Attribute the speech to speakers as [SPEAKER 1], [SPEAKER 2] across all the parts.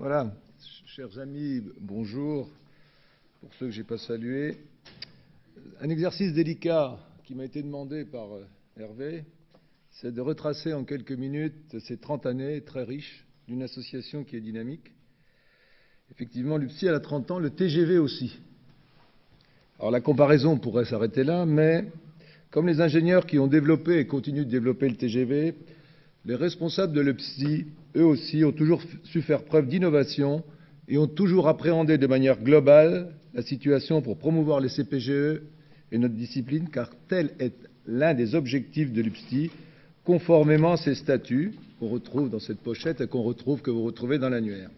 [SPEAKER 1] Voilà, chers amis, bonjour. Pour ceux que je n'ai pas salués, un exercice délicat qui m'a été demandé par Hervé, c'est de retracer en quelques minutes ces 30 années très riches d'une association qui est dynamique. Effectivement, l'UPSI, elle a 30 ans, le TGV aussi. Alors la comparaison pourrait s'arrêter là, mais comme les ingénieurs qui ont développé et continuent de développer le TGV, les responsables de l'UPSI, eux aussi, ont toujours su faire preuve d'innovation et ont toujours appréhendé de manière globale la situation pour promouvoir les CPGE et notre discipline, car tel est l'un des objectifs de l'UPSI, conformément à ses statuts qu'on retrouve dans cette pochette et que vous retrouvez dans l'annuaire.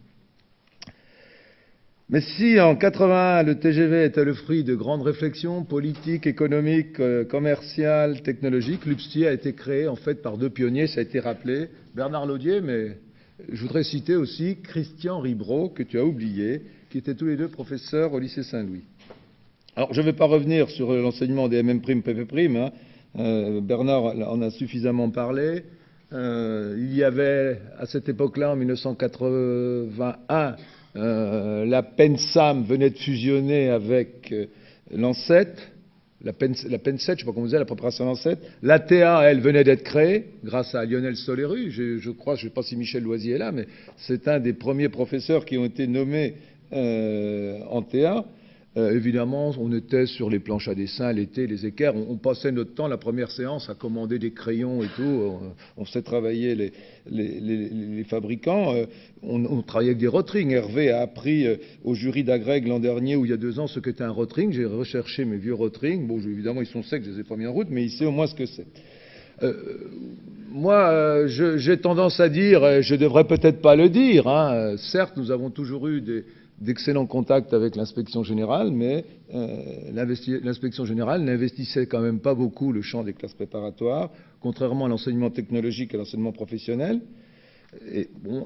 [SPEAKER 1] Mais si en 81 le TGV était le fruit de grandes réflexions politiques, économiques, commerciales, technologiques, l'UPSI a été créé en fait par deux pionniers, ça a été rappelé, Bernard Laudier, mais je voudrais citer aussi Christian Ribot, que tu as oublié, qui étaient tous les deux professeurs au lycée Saint-Louis. Alors je ne vais pas revenir sur l'enseignement des MM', PP', hein. Bernard en a suffisamment parlé. Il y avait à cette époque-là, en 1981, la PenSam venait de fusionner avec l'ANSET, la PenSet, je ne sais pas comment vous disait, la préparation l'ANSET. L'ATA, elle, venait d'être créée grâce à Lionel Soleru. Je crois, je ne sais pas si Michel Loisier est là, mais c'est un des premiers professeurs qui ont été nommés en TA. Évidemment, on était sur les planches à dessin, l'été, les équerres. On passait notre temps, la première séance, à commander des crayons et tout. On faisait travailler les fabricants. On travaillait avec des rotrings. Hervé a appris au jury d'Agreg l'an dernier, ou il y a 2 ans, ce qu'était un rotring. J'ai recherché mes vieux rotrings. Bon, évidemment, ils sont secs, je ne les ai pas mis en route, mais il sait au moins ce que c'est. Moi, j'ai tendance à dire, je ne devrais peut-être pas le dire, hein, certes, nous avons toujours eu d'excellents contacts avec l'inspection générale, mais l'inspection générale n'investissait quand même pas beaucoup le champ des classes préparatoires, contrairement à l'enseignement technologique et à l'enseignement professionnel. Et bon,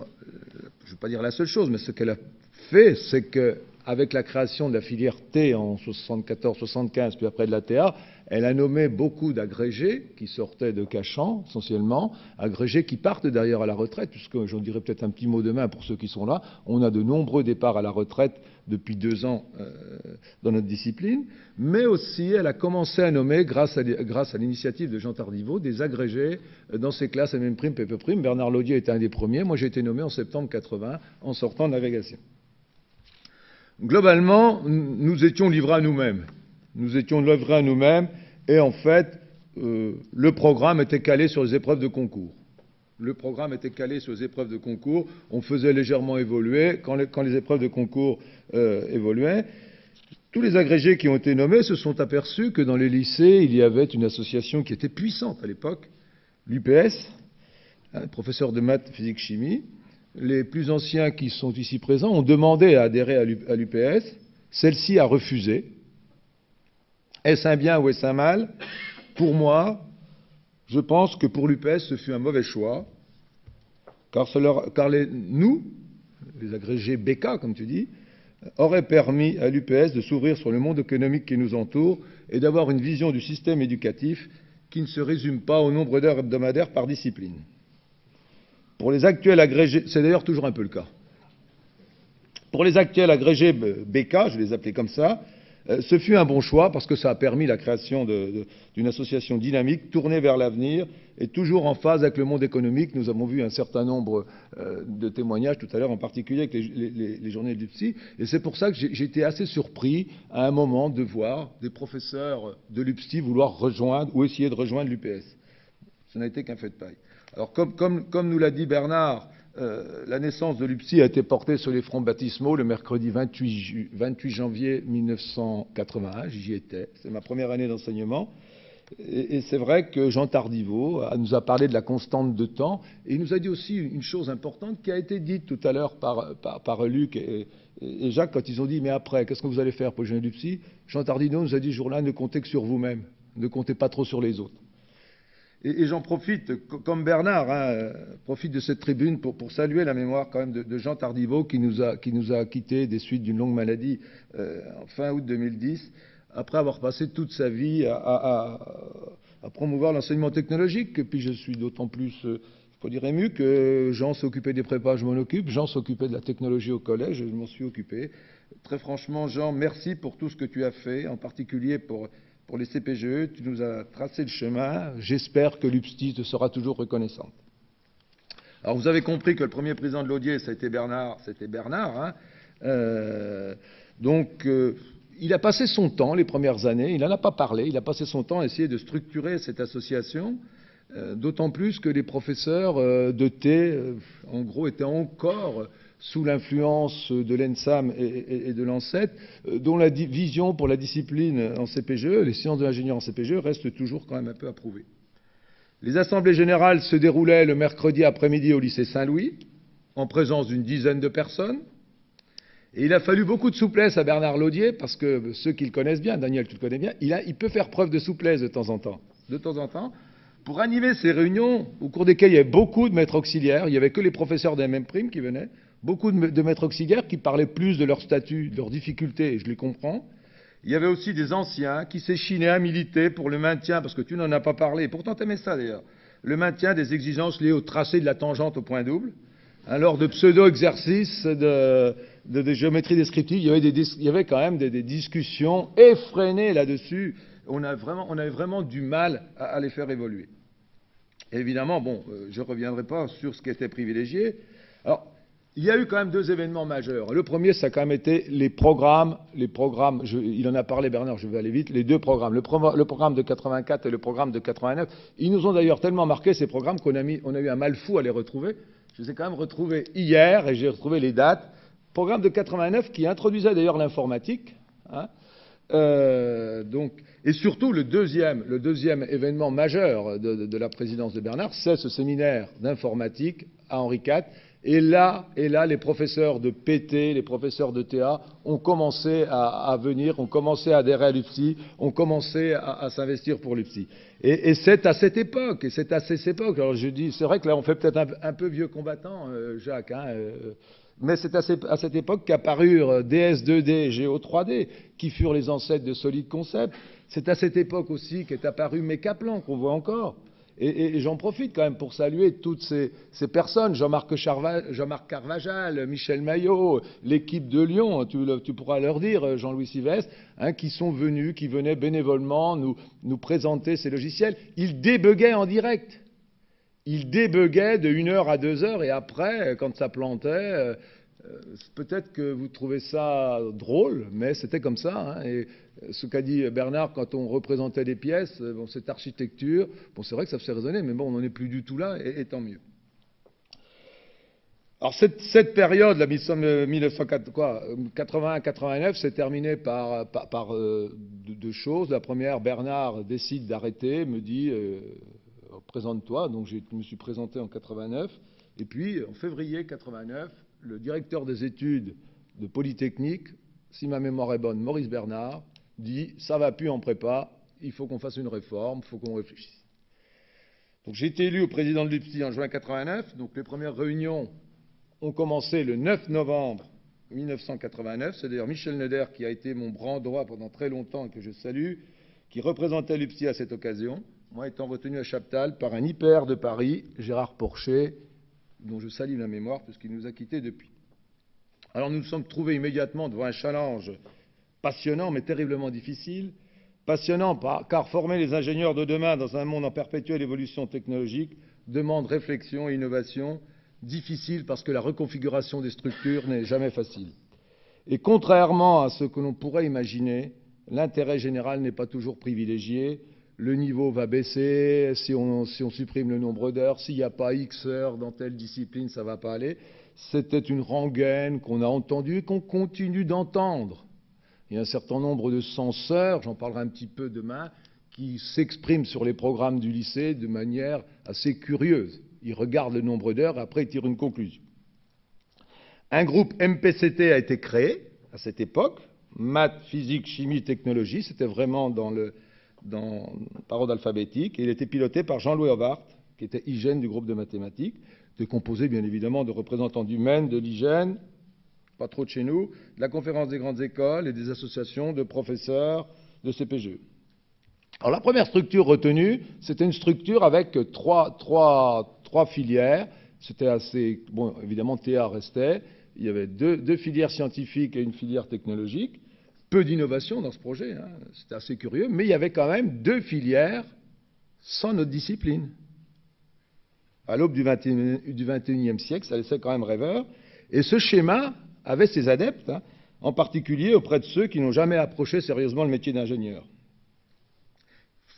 [SPEAKER 1] je ne veux pas dire la seule chose, mais ce qu'elle a fait, c'est qu'avec la création de la filière T en 74-75, puis après de la TA, elle a nommé beaucoup d'agrégés qui sortaient de Cachan, essentiellement, agrégés qui partent d'ailleurs à la retraite, puisque j'en dirai peut-être un petit mot demain pour ceux qui sont là. On a de nombreux départs à la retraite depuis 2 ans dans notre discipline, mais aussi elle a commencé à nommer, grâce à l'initiative de Jean Tardivot, des agrégés dans ces classes MM', PP'. Bernard Laudier était un des premiers. Moi, j'ai été nommé en septembre 80 en sortant de navigation. Globalement, nous étions livrés à nous-mêmes. Et en fait, le programme était calé sur les épreuves de concours. On faisait légèrement évoluer. Quand les épreuves de concours évoluaient, tous les agrégés qui ont été nommés se sont aperçus que dans les lycées, il y avait une association qui était puissante à l'époque, l'UPS, professeur de maths, physique, chimie. Les plus anciens qui sont ici présents ont demandé à adhérer à l'UPS. Celle-ci a refusé. Est-ce un bien ou est-ce un mal? Pour moi, je pense que pour l'UPS, ce fut un mauvais choix, car nous, les agrégés BK, comme tu dis, auraient permis à l'UPS de s'ouvrir sur le monde économique qui nous entoure et d'avoir une vision du système éducatif qui ne se résume pas au nombre d'heures hebdomadaires par discipline. Pour les actuels agrégés, c'est d'ailleurs toujours un peu le cas. Pour les actuels agrégés BK, je les appelais comme ça, ce fut un bon choix parce que ça a permis la création d'une association dynamique tournée vers l'avenir et toujours en phase avec le monde économique. Nous avons vu un certain nombre de témoignages tout à l'heure, en particulier avec les journées de l'UPSI. Et c'est pour ça que j'ai été assez surpris à un moment de voir des professeurs de l'UPSI vouloir rejoindre ou essayer de rejoindre l'UPS. Ce n'a été qu'un fait de paille. Alors comme nous l'a dit Bernard, la naissance de l'UPSI a été portée sur les fronts baptismaux le mercredi 28 janvier 1981. J'y étais. C'est ma première année d'enseignement. Et c'est vrai que Jean Tardivot nous a parlé de la constante de temps. Et il nous a dit aussi une chose importante qui a été dite tout à l'heure par Luc et Jacques quand ils ont dit « Mais après, qu'est-ce que vous allez faire pour le jeune l'UPSI ?» Jean Tardivot nous a dit ce jour-là « Ne comptez que sur vous-même. Ne comptez pas trop sur les autres. » Et j'en profite, comme Bernard, profite de cette tribune pour saluer la mémoire quand même de Jean Tardivot qui nous a quittés des suites d'une longue maladie en fin août 2010, après avoir passé toute sa vie à promouvoir l'enseignement technologique. Et puis je suis d'autant plus faut dire ému que Jean s'occupait des prépas, je m'en occupe. Jean s'occupait de la technologie au collège, je m'en suis occupé. Très franchement, Jean, merci pour tout ce que tu as fait, en particulier pour les CPGE. Tu nous as tracé le chemin. J'espère que l'UPSTI te sera toujours reconnaissante. Alors, vous avez compris que le premier président de l'Audier, ça a été Bernard. C'était Bernard. Il a passé son temps, les premières années, il n'en a pas parlé, il a passé son temps à essayer de structurer cette association. D'autant plus que les professeurs de thé, en gros, étaient encore sous l'influence de l'ENSAM et de l'ANSET, dont la vision pour la discipline en CPGE, les sciences de l'ingénieur en CPGE, reste toujours quand même un peu approuvée. Les assemblées générales se déroulaient le mercredi après-midi au lycée Saint-Louis, en présence d'une dizaine de personnes. Et il a fallu beaucoup de souplesse à Bernard Laudier, parce que ceux qui le connaissent bien, Daniel, tu le connais bien, il peut faire preuve de souplesse de temps en temps. De temps en temps, pour animer ces réunions au cours desquelles il y avait beaucoup de maîtres auxiliaires, il n'y avait que les professeurs des mêmes primes qui venaient, beaucoup de maîtres auxiliaires qui parlaient plus de leur statut, de leurs difficultés, et je les comprends. Il y avait aussi des anciens qui s'échinaient à militer pour le maintien, parce que tu n'en as pas parlé, pourtant tu aimais ça d'ailleurs, le maintien des exigences liées au tracé de la tangente au point double. Alors de pseudo-exercices de géométrie descriptive, il y avait quand même des discussions effrénées là-dessus. On avait vraiment du mal à les faire évoluer. Et évidemment, je ne reviendrai pas sur ce qui était privilégié. Alors, il y a eu quand même deux événements majeurs. Le premier, ça a quand même été les programmes, il en a parlé Bernard, je vais aller vite, les deux programmes, le programme de 84 et le programme de 89. Ils nous ont d'ailleurs tellement marqué ces programmes qu'on a eu un mal fou à les retrouver. Je les ai quand même retrouvés hier et j'ai retrouvé les dates. Programme de 89 qui introduisait d'ailleurs l'informatique. Et surtout, le deuxième événement majeur de la présidence de Bernard, c'est ce séminaire d'informatique à Henri IV. Et là, les professeurs de PT, les professeurs de TA ont commencé à venir, ont commencé à adhérer à l'UPSI, ont commencé à s'investir pour l'UPSI. Et c'est à cette époque, alors je dis, c'est vrai que là on fait peut-être un peu vieux combattant, Jacques, mais c'est à cette époque qu'apparurent DS2D et Géo 3D, qui furent les ancêtres de Solid Concept. C'est à cette époque aussi qu'est apparu Mécaplan, qu'on voit encore. Et j'en profite quand même pour saluer toutes ces personnes, Jean-Marc Carvajal, Michel Maillot, l'équipe de Lyon, tu pourras leur dire, Jean-Louis Sylvestre, qui sont venus, qui venaient bénévolement nous présenter ces logiciels. Ils débuguaient en direct. Ils débuguaient de 1 heure à 2 heures, et après, quand ça plantait, peut-être que vous trouvez ça drôle, mais c'était comme ça. Et ce qu'a dit Bernard, quand on représentait des pièces, cette architecture, c'est vrai que ça faisait résonner, mais on n'en est plus du tout là, et tant mieux. Alors cette période, la 1981-89, s'est terminée par deux choses. La première, Bernard décide d'arrêter, me dit présente-toi. Donc je me suis présenté en 89, et puis en février 89, le directeur des études de Polytechnique, si ma mémoire est bonne, Maurice Bernard, dit « ça va plus en prépa, il faut qu'on fasse une réforme, il faut qu'on réfléchisse ». Donc j'ai été élu au président de l'UPSI en juin 89, donc les premières réunions ont commencé le 9 novembre 1989. C'est d'ailleurs Michel Neder qui a été mon bras droit pendant très longtemps et que je salue, qui représentait l'UPSI à cette occasion, moi étant retenu à Chaptal par un hyper de Paris, Gérard Porcher, dont je salue la mémoire puisqu'il nous a quittés depuis. Alors nous nous sommes trouvés immédiatement devant un challenge passionnant mais terriblement difficile. Passionnant car former les ingénieurs de demain dans un monde en perpétuelle évolution technologique demande réflexion et innovation. Difficile parce que la reconfiguration des structures n'est jamais facile. Et contrairement à ce que l'on pourrait imaginer, l'intérêt général n'est pas toujours privilégié. Le niveau va baisser, si on supprime le nombre d'heures, s'il n'y a pas X heures dans telle discipline, ça ne va pas aller. C'était une rengaine qu'on a entendue et qu'on continue d'entendre. Il y a un certain nombre de censeurs, j'en parlerai un petit peu demain, qui s'expriment sur les programmes du lycée de manière assez curieuse. Ils regardent le nombre d'heures et après ils tirent une conclusion. Un groupe MPCT a été créé à cette époque, maths, physique, chimie, technologie, c'était vraiment dans par ordre alphabétique, et il était piloté par Jean-Louis Hobart, qui était hygiène du groupe de mathématiques, composé bien évidemment de représentants du MEN, de l'hygiène, pas trop de chez nous, de la conférence des grandes écoles et des associations de professeurs de CPGE. Alors la première structure retenue, c'était une structure avec trois 3 filières. C'était assez... Bon, évidemment, TA restait. Il y avait deux filières scientifiques et une filière technologique. Peu d'innovation dans ce projet, hein. C'était assez curieux. Mais il y avait quand même 2 filières sans notre discipline. À l'aube du XXIe siècle, ça laissait quand même rêveur. Et ce schéma avait ses adeptes, hein, en particulier auprès de ceux qui n'ont jamais approché sérieusement le métier d'ingénieur.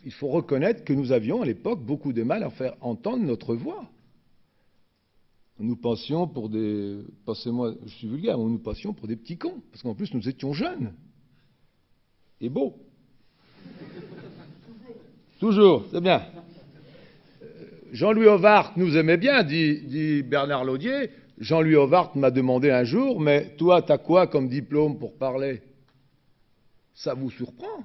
[SPEAKER 1] Il faut reconnaître que nous avions à l'époque beaucoup de mal à faire entendre notre voix. Nous passions pour des... Passez-moi, je suis vulgaire, mais nous passions pour des petits cons. Parce qu'en plus, nous étions jeunes. Et beaux. Toujours, c'est bien. Jean-Louis Ovart nous aimait bien, dit Bernard Laudier. Jean-Louis Ovart m'a demandé un jour, mais toi, t'as quoi comme diplôme pour parler? Ça vous surprend?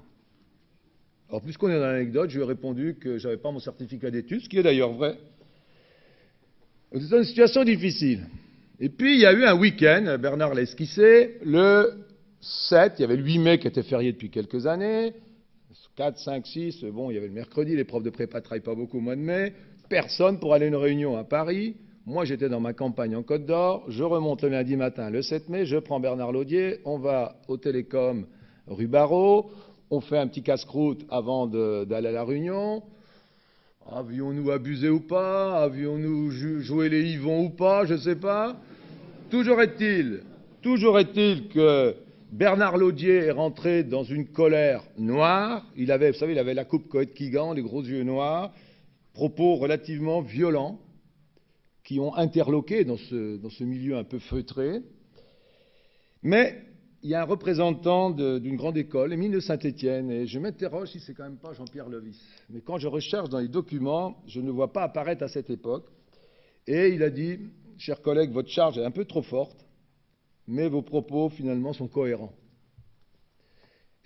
[SPEAKER 1] Alors, puisqu'on est dans l'anecdote, je lui ai répondu que j'avais pas mon certificat d'études, ce qui est d'ailleurs vrai. C'était une situation difficile. Et puis, il y a eu un week-end, Bernard l'a esquissé, le 7, il y avait le 8 mai qui était férié depuis quelques années, 4, 5, 6, bon, il y avait le mercredi, les profs de prépa ne travaillent pas beaucoup au mois de mai, personne pour aller à une réunion à Paris. Moi, j'étais dans ma campagne en Côte d'Or, je remonte le lundi matin, le 7 mai, je prends Bernard Laudier, on va au Télécom rue Barrault, on fait un petit casse-croûte avant d'aller à la réunion. Avions-nous abusé ou pas? Avions-nous joué les Yvons ou pas? Je ne sais pas. Toujours est-il que Bernard Laudier est rentré dans une colère noire. Il avait, vous savez, il avait la coupe Coët-Quigan, les gros yeux noirs, propos relativement violents qui ont interloqué dans ce milieu un peu feutré. Mais il y a un représentant d'une grande école, Émile de Saint-Étienne, et je m'interroge si c'est quand même pas Jean-Pierre Levis. Mais quand je recherche dans les documents, je ne vois pas apparaître à cette époque. Et il a dit, chers collègues, votre charge est un peu trop forte, mais vos propos finalement sont cohérents.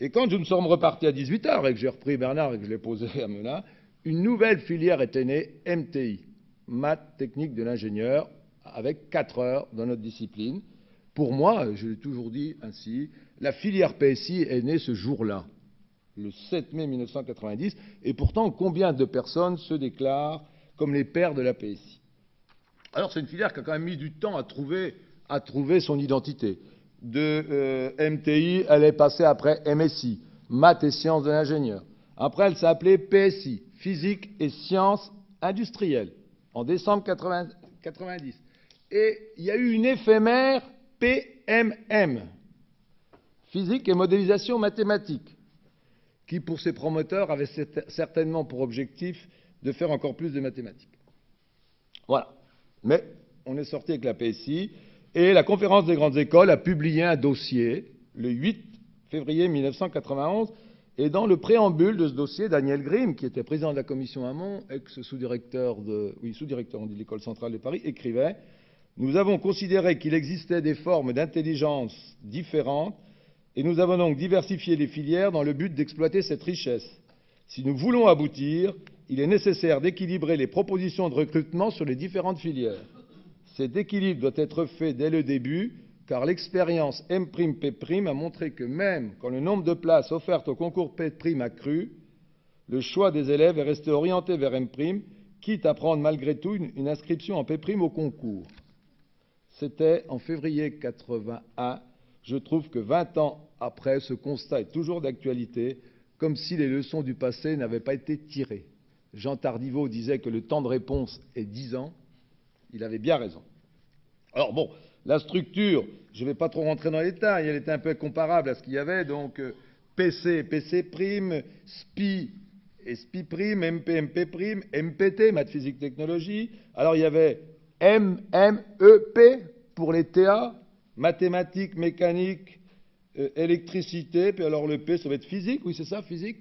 [SPEAKER 1] Et quand nous sommes repartis à 18h et que j'ai repris Bernard et que je l'ai posé à Melun, une nouvelle filière était née, MTI, maths technique de l'ingénieur, avec 4 heures dans notre discipline. Pour moi, je l'ai toujours dit ainsi, la filière PSI est née ce jour-là, le 7 mai 1990, et pourtant, combien de personnes se déclarent comme les pères de la PSI? Alors, c'est une filière qui a quand même mis du temps à trouver son identité. De MTI, elle est passée après MSI, maths et sciences de l'ingénieur. Après, elle s'appelait PSI, physique et sciences industrielles, en décembre 1990. Et il y a eu une éphémère PMM, physique et modélisation mathématique, qui pour ses promoteurs avait certainement pour objectif de faire encore plus de mathématiques. Voilà. Mais on est sorti avec la PSI et la conférence des grandes écoles a publié un dossier le 8 février 1991 et dans le préambule de ce dossier, Daniel Grimm, qui était président de la commission Hamon, ex-sous-directeur de l'école centrale de Paris, écrivait: nous avons considéré qu'il existait des formes d'intelligence différentes et nous avons donc diversifié les filières dans le but d'exploiter cette richesse. Si nous voulons aboutir, il est nécessaire d'équilibrer les propositions de recrutement sur les différentes filières. Cet équilibre doit être fait dès le début, car l'expérience M'-P' a montré que même quand le nombre de places offertes au concours P' a cru, le choix des élèves est resté orienté vers M', quitte à prendre malgré tout une inscription en P' au concours. C'était en février 81. Je trouve que 20 ans après, ce constat est toujours d'actualité, comme si les leçons du passé n'avaient pas été tirées. Jean Tardivaux disait que le temps de réponse est 10 ans. Il avait bien raison. Alors bon, la structure, je ne vais pas trop rentrer dans les détails, elle était un peu comparable à ce qu'il y avait, donc PC, PC', SPI et SPI', MP, MP', MPT, maths physique technologie. Alors il y avait MMEP pour les TA, mathématiques, mécanique, électricité, puis alors le P, ça va être physique, oui c'est ça, physique.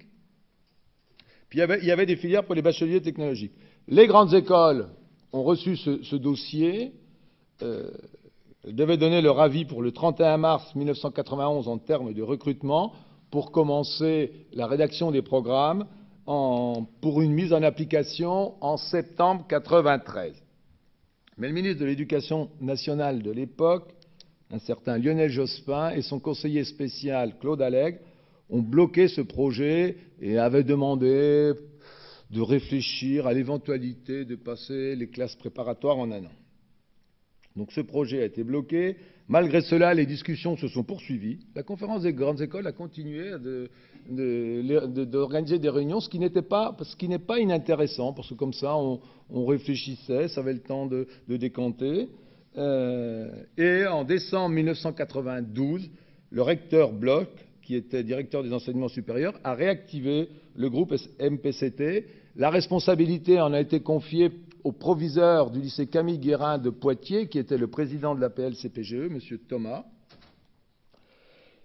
[SPEAKER 1] Puis il y avait des filières pour les bacheliers technologiques. Les grandes écoles ont reçu ce dossier, devaient donner leur avis pour le 31 mars 1991 en termes de recrutement, pour commencer la rédaction des programmes pour une mise en application en septembre 1993. Mais le ministre de l'Éducation nationale de l'époque, un certain Lionel Jospin, et son conseiller spécial Claude Allègre ont bloqué ce projet et avaient demandé de réfléchir à l'éventualité de passer les classes préparatoires en un an. Donc ce projet a été bloqué. Malgré cela, les discussions se sont poursuivies. La conférence des grandes écoles a continué d'organiser des réunions, ce qui n'est pas inintéressant, parce que comme ça, on réfléchissait, ça avait le temps de décanter. Et en décembre 1992, le recteur Bloch, qui était directeur des enseignements supérieurs, a réactivé le groupe MPCT. La responsabilité en a été confiée au proviseur du lycée Camille Guérin de Poitiers, qui était le président de l'APL-CPGE, M. Thomas.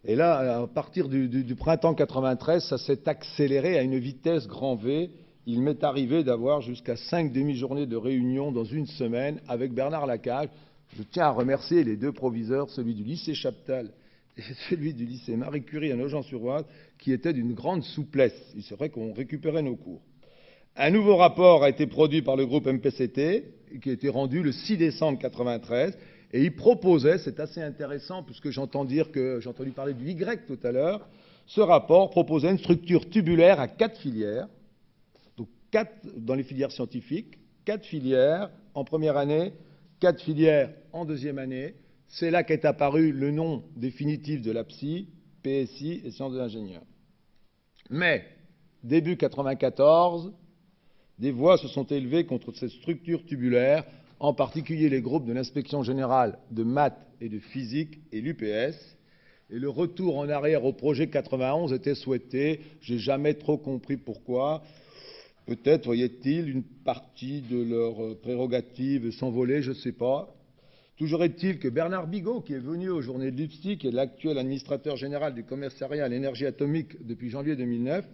[SPEAKER 1] Et là, à partir du printemps 93, ça s'est accéléré à une vitesse grand V. Il m'est arrivé d'avoir jusqu'à 5 demi-journées de réunion dans une semaine avec Bernard Lacage. Je tiens à remercier les deux proviseurs, celui du lycée Chaptal et celui du lycée Marie Curie à Nogent-sur-Oise, qui étaient d'une grande souplesse. C'est vrai qu'on récupérait nos cours. Un nouveau rapport a été produit par le groupe MPCT, qui a été rendu le 6 décembre 1993, et il proposait, c'est assez intéressant, puisque j'ai entendu parler du Y tout à l'heure, ce rapport proposait une structure tubulaire à 4 filières, donc 4 dans les filières scientifiques, 4 filières en première année, 4 filières en deuxième année. C'est là qu'est apparu le nom définitif de la PSI, PSI et sciences de l'ingénieur. Mais, début 1994, des voix se sont élevées contre cette structure tubulaire, en particulier les groupes de l'inspection générale de maths et de physique et l'UPS. Et le retour en arrière au projet 91 était souhaité. Je n'ai jamais trop compris pourquoi. Peut-être voyait-il une partie de leurs prérogatives s'envoler, je ne sais pas. Toujours est-il que Bernard Bigot, qui est venu aux journées de l'UPSI, qui est l'actuel administrateur général du commissariat à l'énergie atomique depuis janvier 2009,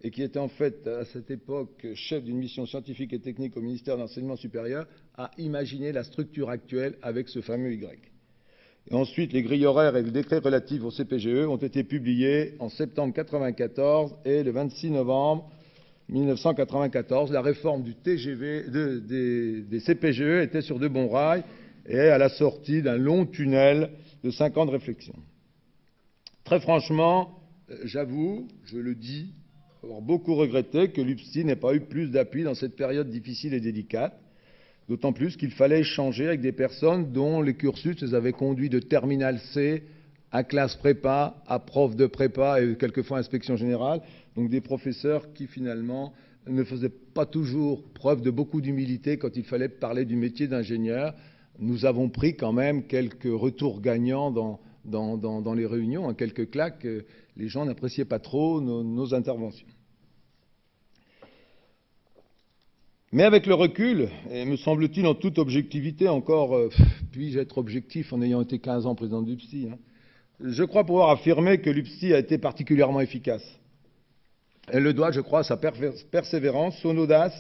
[SPEAKER 1] et qui était en fait à cette époque chef d'une mission scientifique et technique au ministère de l'Enseignement supérieur, a imaginé la structure actuelle avec ce fameux Y. Et ensuite, les grilles horaires et le décret relatif au CPGE ont été publiés en septembre 1994 et le 26 novembre 1994. La réforme du TGV, des CPGE était sur de bons rails et à la sortie d'un long tunnel de 5 ans de réflexion. Très franchement, j'avoue, je le dis, avoir beaucoup regretté que l'UPSI n'ait pas eu plus d'appui dans cette période difficile et délicate, d'autant plus qu'il fallait échanger avec des personnes dont les cursus les avaient conduits de terminale C à classe prépa, à prof de prépa et quelquefois inspection générale, donc des professeurs qui finalement ne faisaient pas toujours preuve de beaucoup d'humilité quand il fallait parler du métier d'ingénieur. Nous avons pris quand même quelques retours gagnants dans les réunions, quelques claques. Les gens n'appréciaient pas trop nos interventions. Mais avec le recul, et me semble-t-il en toute objectivité, encore puis-je être objectif en ayant été 15 ans président de l'UPSI, je crois pouvoir affirmer que l'UPSI a été particulièrement efficace. Elle le doit, je crois, à sa persévérance, son audace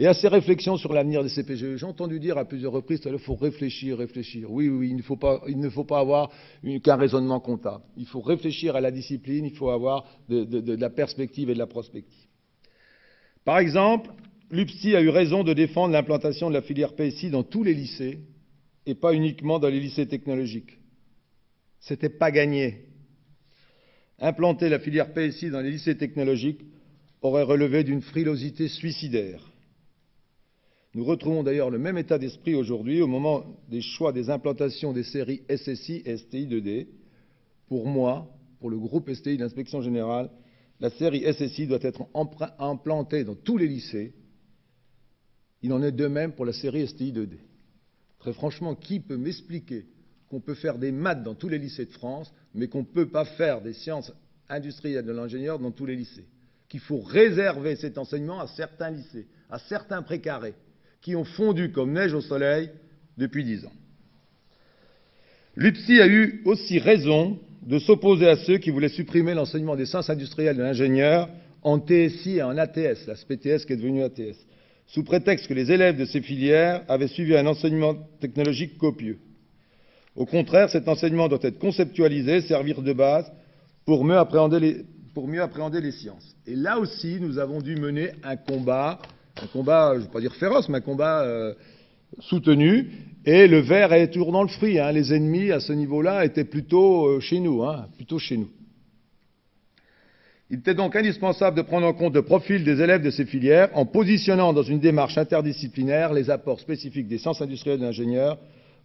[SPEAKER 1] et à ses réflexions sur l'avenir des CPGE. J'ai entendu dire à plusieurs reprises qu'il faut réfléchir. Oui, il ne faut pas avoir qu'un raisonnement comptable. Il faut réfléchir à la discipline, il faut avoir de la perspective et de la prospective. Par exemple, l'UPSI a eu raison de défendre l'implantation de la filière PSI dans tous les lycées et pas uniquement dans les lycées technologiques. C'était pas gagné. Implanter la filière PSI dans les lycées technologiques aurait relevé d'une frilosité suicidaire. Nous retrouvons d'ailleurs le même état d'esprit aujourd'hui au moment des choix des implantations des séries SSI et STI 2D. Pour moi, pour le groupe STI de l'Inspection générale, la série SSI doit être implantée dans tous les lycées. Il en est de même pour la série STI 2D. Très franchement, qui peut m'expliquer qu'on peut faire des maths dans tous les lycées de France, mais qu'on ne peut pas faire des sciences industrielles de l'ingénieur dans tous les lycées? Qu'il faut réserver cet enseignement à certains lycées, à certains précarés, qui ont fondu comme neige au soleil depuis 10 ans. L'UPSI a eu aussi raison de s'opposer à ceux qui voulaient supprimer l'enseignement des sciences industrielles de l'ingénieur en TSI et en ATS, la SPTS qui est devenue ATS, sous prétexte que les élèves de ces filières avaient suivi un enseignement technologique copieux. Au contraire, cet enseignement doit être conceptualisé, servir de base pour mieux appréhender les sciences. Et là aussi, nous avons dû mener un combat, je ne vais pas dire féroce, mais un combat soutenu, et le ver est toujours dans le fruit. Les ennemis, à ce niveau-là, étaient plutôt chez nous, Il était donc indispensable de prendre en compte le profil des élèves de ces filières en positionnant dans une démarche interdisciplinaire les apports spécifiques des sciences industrielles et de l'ingénieur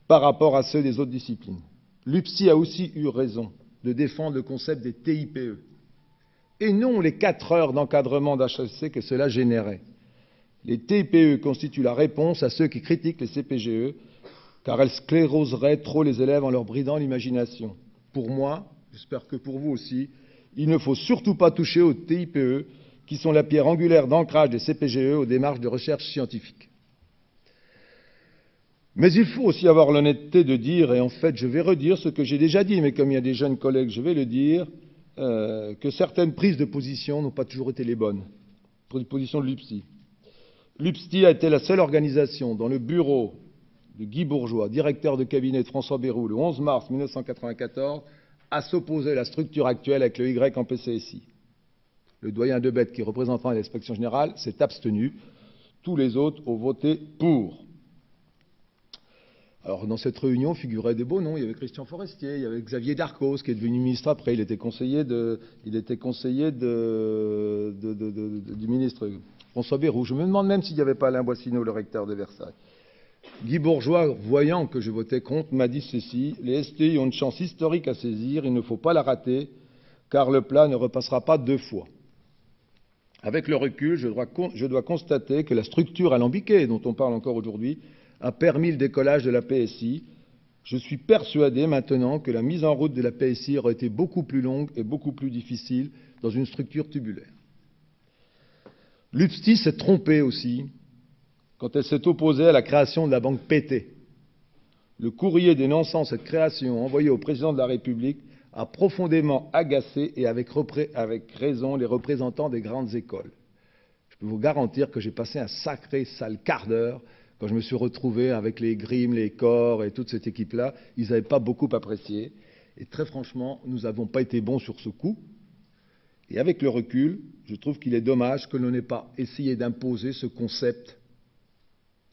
[SPEAKER 1] par rapport à ceux des autres disciplines. L'UPSI a aussi eu raison de défendre le concept des TIPE, et non les 4 heures d'encadrement d'HEC que cela générait. Les TIPE constituent la réponse à ceux qui critiquent les CPGE, car elles scléroseraient trop les élèves en leur bridant l'imagination. Pour moi, j'espère que pour vous aussi, il ne faut surtout pas toucher aux TIPE, qui sont la pierre angulaire d'ancrage des CPGE aux démarches de recherche scientifique. Mais il faut aussi avoir l'honnêteté de dire, et en fait je vais redire ce que j'ai déjà dit, mais comme il y a des jeunes collègues, je vais le dire, que certaines prises de position n'ont pas toujours été les bonnes. Prise de position de l'UPSI. L'UPSI a été la seule organisation dont le bureau de Guy Bourgeois, directeur de cabinet de François Bayrou, le 11 mars 1994, à s'opposer à la structure actuelle avec le Y en PCSI. Le doyen Debette, qui représentera l'inspection générale, s'est abstenu. Tous les autres ont voté pour. Alors, dans cette réunion figuraient des beaux noms. Il y avait Christian Forestier, il y avait Xavier Darcos, qui est devenu ministre après. Il était conseiller du ministre François Bayrou. Je me demande même s'il n'y avait pas Alain Boissineau, le recteur de Versailles. Guy Bourgeois, voyant que je votais contre, m'a dit ceci: les STI ont une chance historique à saisir, il ne faut pas la rater, car le plat ne repassera pas 2 fois. Avec le recul, je dois constater que la structure alambiquée, dont on parle encore aujourd'hui, a permis le décollage de la PSI. Je suis persuadé maintenant que la mise en route de la PSI aurait été beaucoup plus longue et beaucoup plus difficile dans une structure tubulaire. L'UPSI s'est trompée aussi quand elle s'est opposée à la création de la banque PT. Le courrier dénonçant cette création envoyé au président de la République a profondément agacé et avec raison les représentants des grandes écoles. Je peux vous garantir que j'ai passé un sacré sale quart d'heure quand je me suis retrouvé avec les Grimm, les Corps et toute cette équipe-là. Ils n'avaient pas beaucoup apprécié. Et très franchement, nous n'avons pas été bons sur ce coup. Et avec le recul, je trouve qu'il est dommage que l'on n'ait pas essayé d'imposer ce concept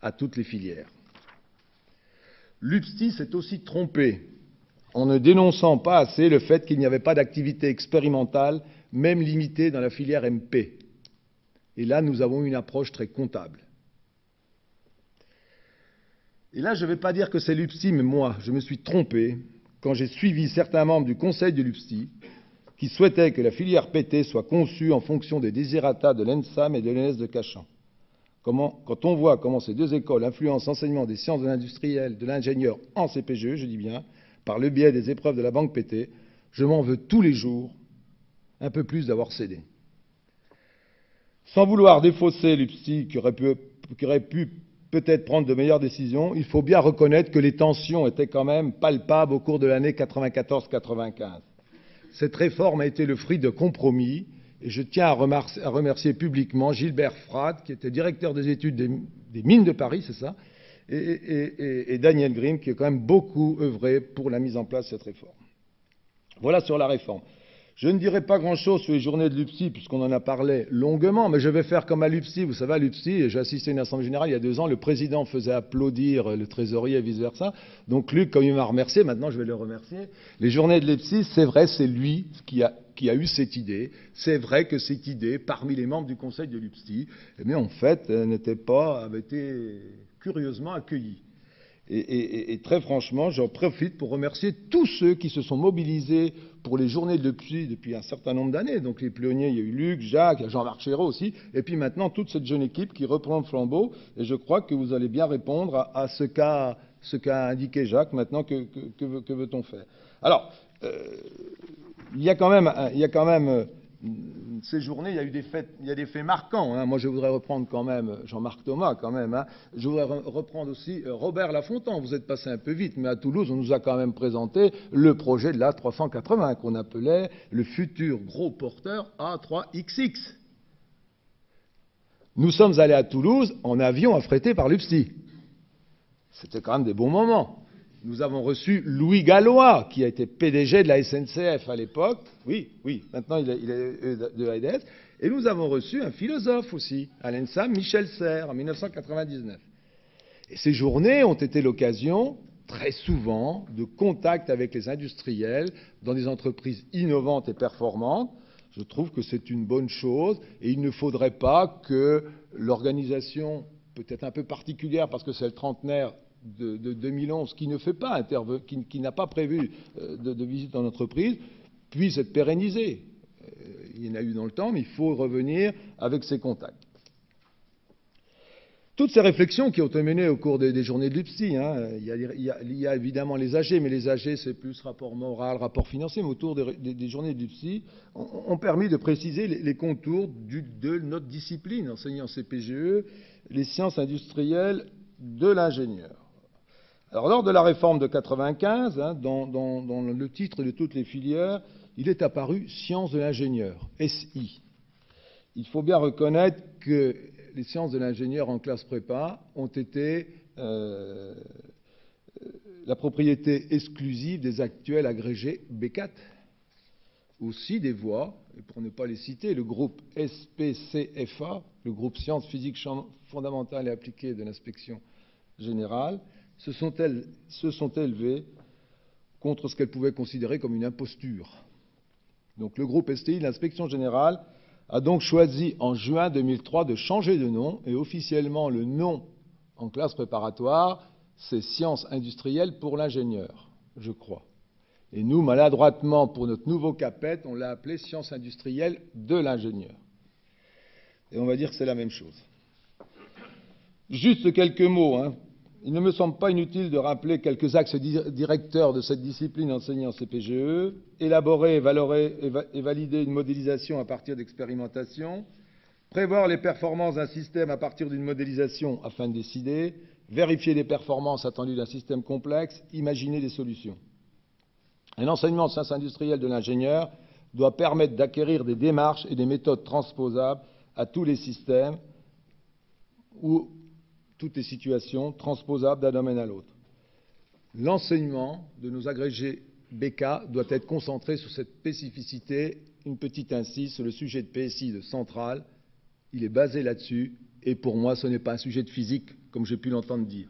[SPEAKER 1] à toutes les filières. L'UPSI s'est aussi trompé en ne dénonçant pas assez le fait qu'il n'y avait pas d'activité expérimentale, même limitée dans la filière MP. Et là, nous avons une approche très comptable. Et là, je ne vais pas dire que c'est l'UPSI, mais moi, je me suis trompé quand j'ai suivi certains membres du conseil de l'UPSI qui souhaitaient que la filière PT soit conçue en fonction des desiderata de l'ENSAM et de l'ENS de Cachan. Quand on voit comment ces 2 écoles influencent l'enseignement des sciences de l'industriel, de l'ingénieur en CPGE, je dis bien, par le biais des épreuves de la banque PT, je m'en veux tous les jours un peu plus d'avoir cédé. Sans vouloir défausser l'UPSI qui aurait pu peut-être prendre de meilleures décisions, il faut bien reconnaître que les tensions étaient quand même palpables au cours de l'année 94-95. Cette réforme a été le fruit de compromis, et je tiens à remercier publiquement Gilbert Frade, qui était directeur des études des mines de Paris, c'est ça, et Daniel Grimm, qui a quand même beaucoup œuvré pour la mise en place de cette réforme. Voilà sur la réforme. Je ne dirai pas grand-chose sur les journées de l'UPSI, puisqu'on en a parlé longuement, mais je vais faire comme à l'UPSI. Vous savez, à l'UPSI, j'ai assisté à une assemblée générale il y a 2 ans, le président faisait applaudir le trésorier et vice-versa. Donc Luc, comme il m'a remercié, maintenant je vais le remercier. Les journées de l'UPSI, c'est vrai, c'est lui qui a eu cette idée. C'est vrai que cette idée, parmi les membres du conseil de l'UPSI, eh bien, en fait, avait été curieusement accueillie. Et très franchement, j'en profite pour remercier tous ceux qui se sont mobilisés pour les journées de l'UPSI depuis un certain nombre d'années. Donc les pionniers, il y a eu Luc, Jacques, il y a Jean-Marc Chéreau aussi, et puis maintenant toute cette jeune équipe qui reprend le flambeau. Et je crois que vous allez bien répondre à ce qu'a indiqué Jacques. Maintenant, que veut-on faire? Alors, il y a quand même ces journées, il y a des faits marquants. Hein. Moi, je voudrais reprendre quand même Jean-Marc Thomas, quand même. Hein. Je voudrais reprendre aussi Robert Lafontant. Vous êtes passé un peu vite, mais à Toulouse, on nous a quand même présenté le projet de l'A380, qu'on appelait le futur gros porteur A3XX. Nous sommes allés à Toulouse en avion affrété par l'UPSI. C'était quand même des bons moments. Nous avons reçu Louis Gallois, qui a été PDG de la SNCF à l'époque. Oui, maintenant il est de l'ADS. Et nous avons reçu un philosophe aussi, à l'ENSAM, Michel Serres, en 1999. Et ces journées ont été l'occasion, très souvent, de contact avec les industriels dans des entreprises innovantes et performantes. Je trouve que c'est une bonne chose et il ne faudrait pas que l'organisation, peut-être un peu particulière parce que c'est le trentenaire de 2011, qui ne fait pas qui n'a pas prévu de visite en entreprise, puisse être pérennisée. Il y en a eu dans le temps, mais il faut revenir avec ces contacts. Toutes ces réflexions qui ont été menées au cours des journées de l'UPSI, il y a évidemment les AG, mais les AG c'est plus rapport moral, rapport financier, mais autour des journées de l'UPSI, ont permis de préciser les contours de notre discipline, enseignant CPGE, les sciences industrielles de l'ingénieur. Alors lors de la réforme de 1995, dans le titre de toutes les filières, il est apparu sciences de l'ingénieur, SI. Il faut bien reconnaître que les sciences de l'ingénieur en classe prépa ont été la propriété exclusive des actuels agrégés B4. Aussi des voies, et pour ne pas les citer, le groupe SPCFA, le groupe Sciences Physiques Fondamentales et Appliquées de l'Inspection Générale, se sont élevées contre ce qu'elles pouvaient considérer comme une imposture. Donc le groupe STI, l'Inspection Générale, a donc choisi en juin 2003 de changer de nom, et officiellement le nom en classe préparatoire, c'est Sciences industrielles pour l'ingénieur, je crois. Et nous, maladroitement, pour notre nouveau CAPET, on l'a appelé Sciences industrielles de l'ingénieur. Et on va dire que c'est la même chose. Juste quelques mots. Il ne me semble pas inutile de rappeler quelques axes directeurs de cette discipline enseignée en CPGE, élaborer et valider une modélisation à partir d'expérimentations, prévoir les performances d'un système à partir d'une modélisation afin de décider, vérifier les performances attendues d'un système complexe, imaginer des solutions. Un enseignement de sciences industrielles de l'ingénieur doit permettre d'acquérir des démarches et des méthodes transposables à tous les systèmes ou toutes les situations transposables d'un domaine à l'autre. L'enseignement de nos agrégés BK doit être concentré sur cette spécificité. Une petite incise sur le sujet de PSI de Centrale, il est basé là-dessus, et pour moi ce n'est pas un sujet de physique comme j'ai pu l'entendre dire.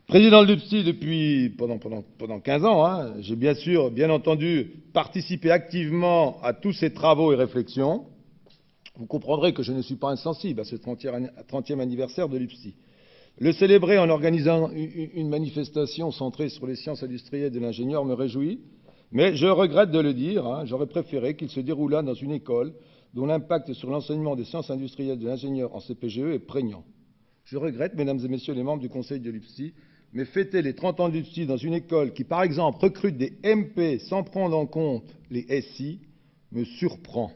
[SPEAKER 1] Président de l'UPSI pendant 15 ans, j'ai bien entendu participé activement à tous ces travaux et réflexions. Vous comprendrez que je ne suis pas insensible à ce 30e anniversaire de l'UPSI. Le célébrer en organisant une manifestation centrée sur les sciences industrielles de l'ingénieur me réjouit, mais je regrette de le dire, j'aurais préféré qu'il se déroulât dans une école dont l'impact sur l'enseignement des sciences industrielles de l'ingénieur en CPGE est prégnant. Je regrette, mesdames et messieurs les membres du conseil de l'UPSI, mais fêter les 30 ans de l'UPSI dans une école qui, par exemple, recrute des MP sans prendre en compte les SI, me surprend.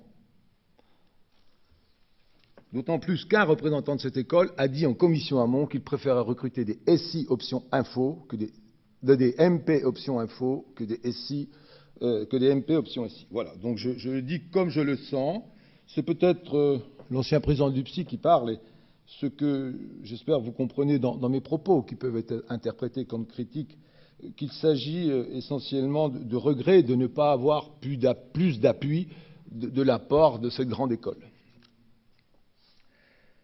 [SPEAKER 1] D'autant plus qu'un représentant de cette école a dit en commission amont qu'il préférait recruter des SI option info des MP option info que des MP option SI. Voilà, donc je le dis comme je le sens. C'est peut-être l'ancien président de l'UPSI qui parle, et ce que j'espère vous comprenez dans mes propos, qui peuvent être interprétés comme critiques, qu'il s'agit essentiellement de regret de ne pas avoir plus d'appui de la part de cette grande école.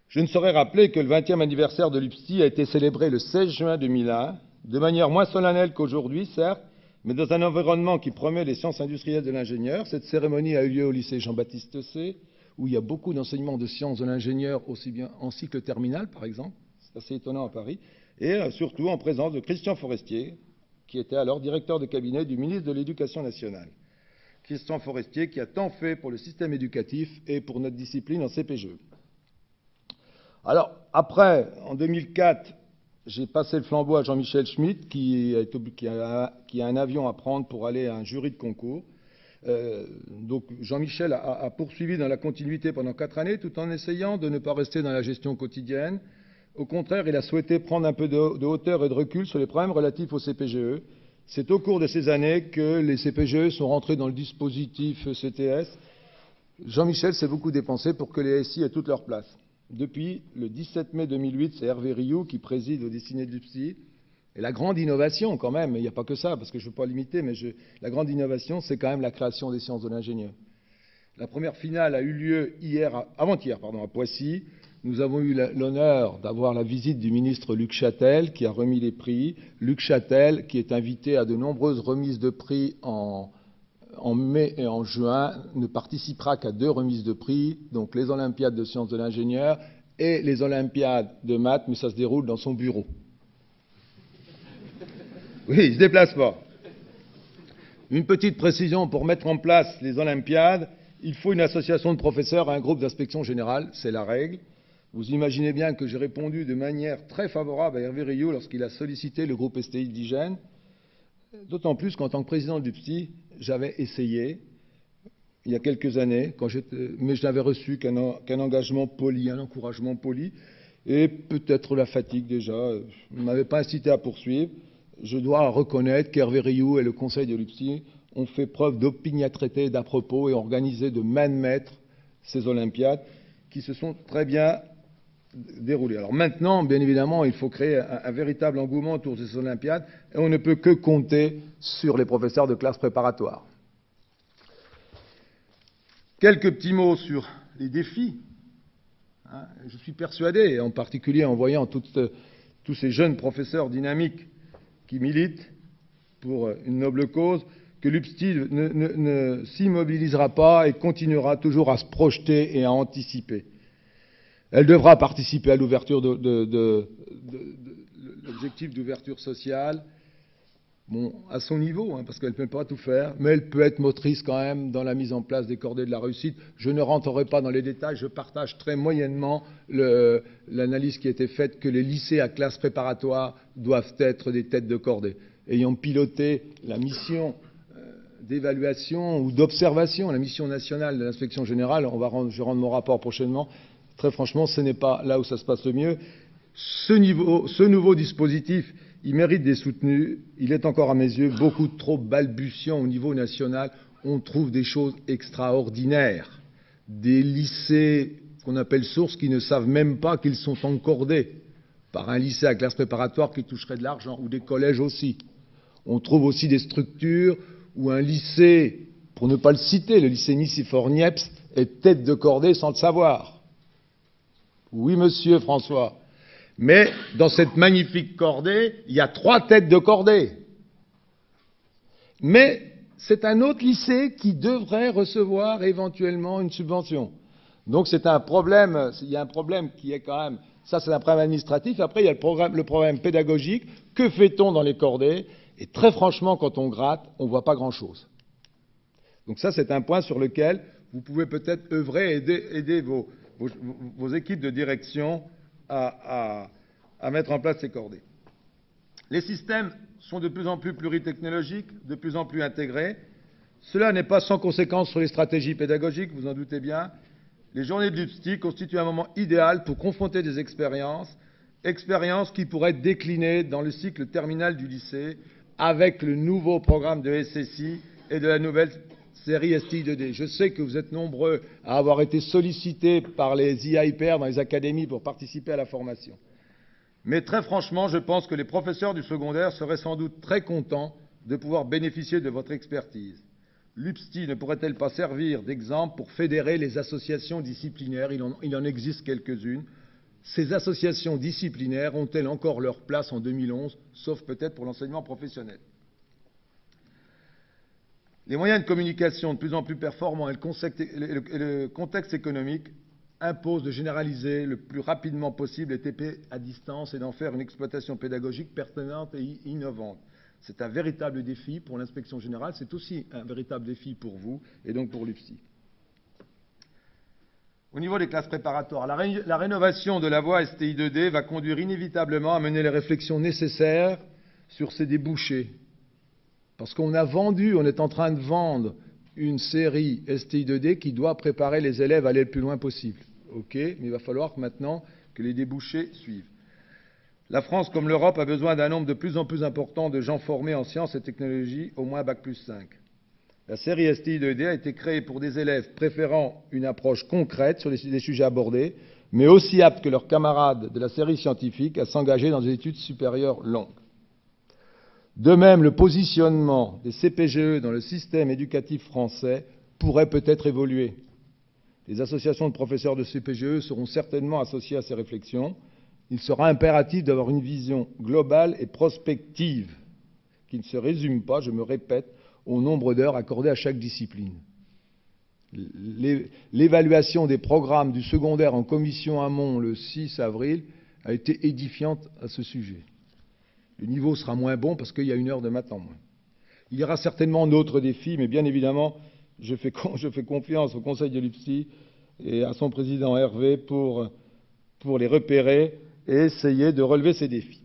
[SPEAKER 1] Je ne saurais rappeler que le 20e anniversaire de l'UPSI a été célébré le 16 juin 2001, de manière moins solennelle qu'aujourd'hui, certes, mais dans un environnement qui promeut les sciences industrielles de l'ingénieur. Cette cérémonie a eu lieu au lycée Jean-Baptiste C, où il y a beaucoup d'enseignements de sciences de l'ingénieur, aussi bien en cycle terminal, par exemple, c'est assez étonnant à Paris, et surtout en présence de Christian Forestier, qui était alors directeur de cabinet du ministre de l'Éducation nationale. Christian Forestier qui a tant fait pour le système éducatif et pour notre discipline en CPGE. Alors, après, en 2004, j'ai passé le flambeau à Jean-Michel Schmitt, qui a un avion à prendre pour aller à un jury de concours. Donc Jean-Michel a poursuivi dans la continuité pendant 4 années, tout en essayant de ne pas rester dans la gestion quotidienne. Au contraire, il a souhaité prendre un peu de hauteur et de recul sur les problèmes relatifs au CPGE. C'est au cours de ces années que les CPGE sont rentrés dans le dispositif CTS. Jean-Michel s'est beaucoup dépensé pour que les SI aient toute leur place. Depuis le 17 mai 2008, c'est Hervé Rioux qui préside au destiné de l'UPSI. Et la grande innovation, quand même, il n'y a pas que ça, parce que je ne veux pas limiter, mais la grande innovation, c'est quand même la création des sciences de l'ingénieur. La première finale a eu lieu avant-hier, à Poissy. Nous avons eu l'honneur d'avoir la visite du ministre Luc Chatel, qui a remis les prix. Luc Chatel, qui est invité à de nombreuses remises de prix en en mai et en juin, ne participera qu'à 2 remises de prix, donc les Olympiades de sciences de l'ingénieur et les Olympiades de maths, mais ça se déroule dans son bureau. Oui, il ne se déplace pas. Une petite précision, pour mettre en place les Olympiades, il faut une association de professeurs et un groupe d'inspection générale, c'est la règle. Vous imaginez bien que j'ai répondu de manière très favorable à Hervé Rioux lorsqu'il a sollicité le groupe STI d'Hygiène, d'autant plus qu'en tant que président du PSTI, j'avais essayé, il y a quelques années, mais je n'avais reçu qu'un engagement poli, un encouragement poli, et peut-être la fatigue déjà ne m'avait pas incité à poursuivre. Je dois reconnaître qu'Hervé Rioux et le conseil de l'UPSI ont fait preuve d'opiniâtreté et d'à propos et ont organisé de main de maître ces Olympiades qui se sont très bien déroulées. Alors maintenant, bien évidemment, il faut créer un véritable engouement autour de ces Olympiades et on ne peut que compter sur les professeurs de classe préparatoire. Quelques petits mots sur les défis. Je suis persuadé, en particulier en voyant tous ces jeunes professeurs dynamiques qui militent pour une noble cause, que l'UPSTI ne s'immobilisera pas et continuera toujours à se projeter et à anticiper. Elle devra participer à l'ouverture de l'objectif d'ouverture sociale, bon, à son niveau, parce qu'elle ne peut pas tout faire, mais elle peut être motrice quand même dans la mise en place des cordées de la réussite. Je ne rentrerai pas dans les détails, je partage très moyennement l'analyse qui a été faite que les lycées à classe préparatoire doivent être des têtes de cordée. Ayant piloté la mission d'évaluation ou d'observation, la mission nationale de l'inspection générale, je rends mon rapport prochainement, très franchement, ce n'est pas là où ça se passe le mieux. Ce nouveau dispositif, il mérite d'être soutenu. Il est encore à mes yeux beaucoup trop balbutiant au niveau national. On trouve des choses extraordinaires. Des lycées qu'on appelle sources qui ne savent même pas qu'ils sont encordés par un lycée à classe préparatoire qui toucherait de l'argent, ou des collèges aussi. On trouve aussi des structures où un lycée, pour ne pas le citer, le lycée Nicéphore-Niepce, est tête de cordée sans le savoir. Oui, monsieur François. Mais dans cette magnifique cordée, il y a 3 têtes de cordée. Mais c'est un autre lycée qui devrait recevoir éventuellement une subvention. Donc c'est un problème, il y a un problème qui est quand même, ça c'est un problème administratif, après il y a le problème pédagogique, que fait-on dans les cordées? Et très franchement, quand on gratte, on ne voit pas grand-chose. Donc ça c'est un point sur lequel vous pouvez peut-être œuvrer et aider vos équipes de direction à mettre en place ces cordées. Les systèmes sont de plus en plus pluritechnologiques, de plus en plus intégrés. Cela n'est pas sans conséquence sur les stratégies pédagogiques, vous en doutez bien. Les journées de l'UPSTI constituent un moment idéal pour confronter des expériences qui pourraient être déclinées dans le cycle terminal du lycée avec le nouveau programme de SSI et de la nouvelle série STI2D. Je sais que vous êtes nombreux à avoir été sollicités par les IAIPR dans les académies pour participer à la formation. Mais très franchement, je pense que les professeurs du secondaire seraient sans doute très contents de pouvoir bénéficier de votre expertise. L'UPSTI ne pourrait-elle pas servir d'exemple pour fédérer les associations disciplinaires? Il en existe quelques-unes. Ces associations disciplinaires ont-elles encore leur place en 2011, sauf peut-être pour l'enseignement professionnel? Les moyens de communication de plus en plus performants et le contexte économique imposent de généraliser le plus rapidement possible les TP à distance et d'en faire une exploitation pédagogique pertinente et innovante. C'est un véritable défi pour l'inspection générale, c'est aussi un véritable défi pour vous et donc pour l'UPSI. Au niveau des classes préparatoires, la rénovation de la voie STI2D va conduire inévitablement à mener les réflexions nécessaires sur ses débouchés. Parce qu'on est en train de vendre une série STI2D qui doit préparer les élèves à aller le plus loin possible. OK, mais il va falloir maintenant que les débouchés suivent. La France, comme l'Europe, a besoin d'un nombre de plus en plus important de gens formés en sciences et technologies, au moins Bac+5. La série STI2D a été créée pour des élèves préférant une approche concrète sur les sujets abordés, mais aussi aptes que leurs camarades de la série scientifique à s'engager dans des études supérieures longues. De même, le positionnement des CPGE dans le système éducatif français pourrait peut-être évoluer. Les associations de professeurs de CPGE seront certainement associées à ces réflexions. Il sera impératif d'avoir une vision globale et prospective qui ne se résume pas, je me répète, au nombre d'heures accordées à chaque discipline. L'évaluation des programmes du secondaire en commission amont le 6 avril a été édifiante à ce sujet. Le niveau sera moins bon parce qu'il y a 1 heure de maths en moins. Il y aura certainement d'autres défis, mais bien évidemment, je fais confiance au Conseil de l'UPSI et à son président Hervé pour les repérer et essayer de relever ces défis.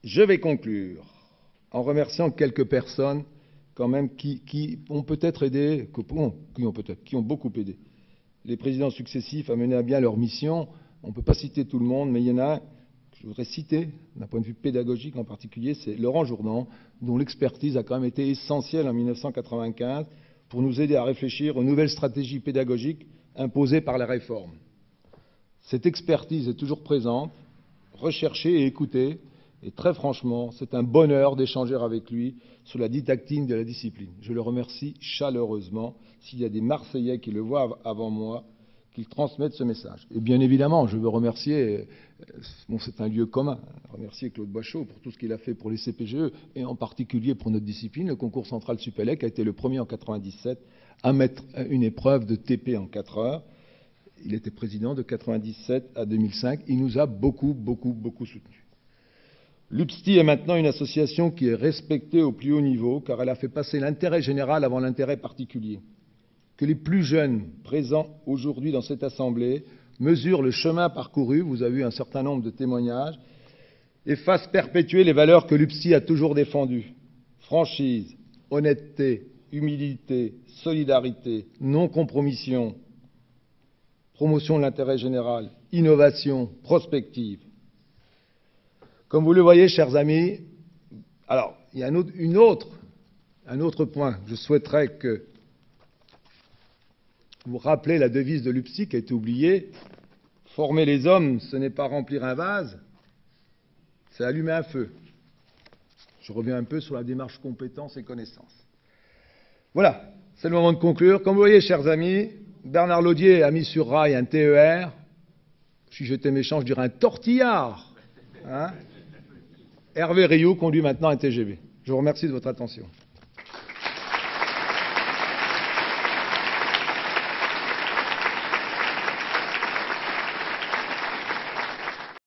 [SPEAKER 1] Je vais conclure en remerciant quelques personnes quand même qui ont peut-être aidé, qui ont beaucoup aidé les présidents successifs à mener à bien leur mission. On ne peut pas citer tout le monde, mais il y en a un que je voudrais citer, d'un point de vue pédagogique en particulier, c'est Laurent Jourdan, dont l'expertise a quand même été essentielle en 1995 pour nous aider à réfléchir aux nouvelles stratégies pédagogiques imposées par la réforme. Cette expertise est toujours présente, recherchée et écoutée, et très franchement, c'est un bonheur d'échanger avec lui sur la didactique de la discipline. Je le remercie chaleureusement. S'il y a des Marseillais qui le voient avant moi, qu'ils transmettent ce message. Et bien évidemment, je veux remercier, c'est un lieu commun, remercier Claude Boichot pour tout ce qu'il a fait pour les CPGE, et en particulier pour notre discipline, le concours central Supélec a été le premier en 1997 à mettre une épreuve de TP en 4 heures. Il était président de 1997 à 2005. Il nous a beaucoup soutenus. L'UPSTI est maintenant une association qui est respectée au plus haut niveau, car elle a fait passer l'intérêt général avant l'intérêt particulier. Que les plus jeunes présents aujourd'hui dans cette assemblée mesurent le chemin parcouru, vous avez eu un certain nombre de témoignages, et fassent perpétuer les valeurs que l'UPSTI a toujours défendues. Franchise, honnêteté, humilité, solidarité, non-compromission, promotion de l'intérêt général, innovation, prospective. Comme vous le voyez, chers amis, alors, il y a un autre point. Je souhaiterais que vous rappelez la devise de l'UPSI qui a été oubliée. Former les hommes, ce n'est pas remplir un vase, c'est allumer un feu. Je reviens un peu sur la démarche compétence et connaissance. Voilà, c'est le moment de conclure. Comme vous voyez, chers amis, Bernard Laudier a mis sur rail un TER. Si j'étais méchant, je dirais un tortillard. Hervé Rioux conduit maintenant un TGV. Je vous remercie de votre attention.